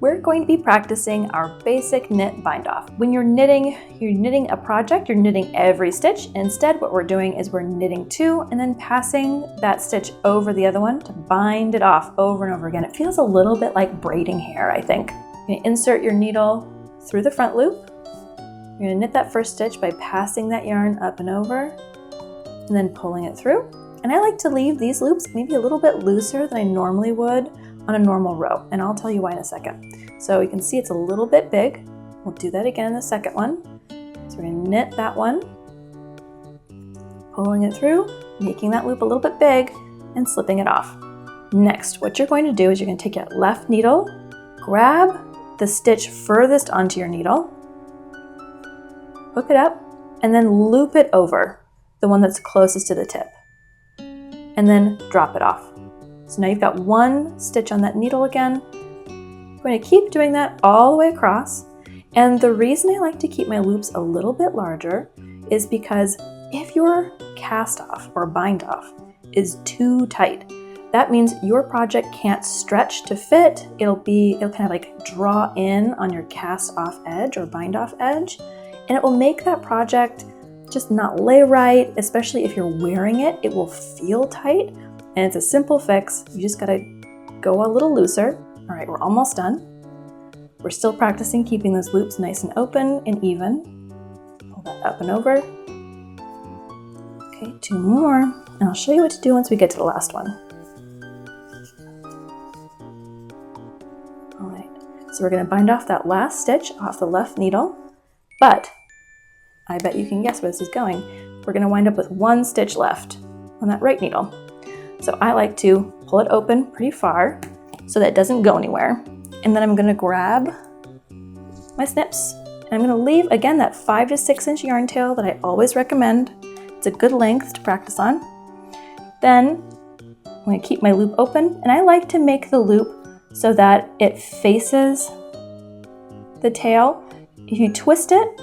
we're going to be practicing our basic knit bind off. When you're knitting a project, you're knitting every stitch. Instead, what we're doing is we're knitting two and then passing that stitch over the other one to bind it off over and over again. It feels a little bit like braiding hair, I think. You're going to insert your needle through the front loop. You're going to knit that first stitch by passing that yarn up and over and then pulling it through. And I like to leave these loops maybe a little bit looser than I normally would on a normal row, and I'll tell you why in a second. So you can see it's a little bit big. We'll do that again in the second one. So we're going to knit that one, pulling it through, making that loop a little bit big, and slipping it off. Next, what you're going to do is you're going to take your left needle, grab the stitch furthest onto your needle, hook it up, and then loop it over the one that's closest to the tip, and then drop it off. So now you've got one stitch on that needle again. I'm going to keep doing that all the way across. And the reason I like to keep my loops a little bit larger is because if your cast off or bind off is too tight, that means your project can't stretch to fit. It'll kind of like draw in on your cast off edge or bind off edge, and it will make that project just not lay right, especially if you're wearing it. It will feel tight. And it's a simple fix. You just gotta go a little looser. All right, we're almost done. We're still practicing keeping those loops nice and open and even. Pull that up and over. Okay, two more. And I'll show you what to do once we get to the last one. All right, so we're gonna bind off that last stitch off the left needle, but I bet you can guess where this is going. We're gonna wind up with one stitch left on that right needle. So I like to pull it open pretty far so that it doesn't go anywhere. And then I'm gonna grab my snips and I'm gonna leave, again, that 5 to 6 inch yarn tail that I always recommend. It's a good length to practice on. Then I'm gonna keep my loop open, and I like to make the loop so that it faces the tail. If you twist it,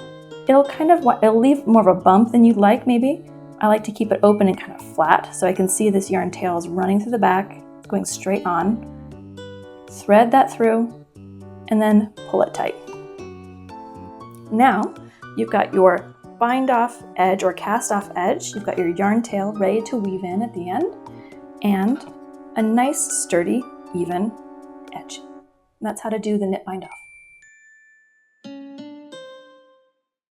it'll leave more of a bump than you'd like maybe. I like to keep it open and kind of flat so I can see this yarn tail is running through the back, going straight on. Thread that through and then pull it tight. Now you've got your bind off edge or cast off edge. You've got your yarn tail ready to weave in at the end and a nice sturdy even edge. And that's how to do the knit bind off.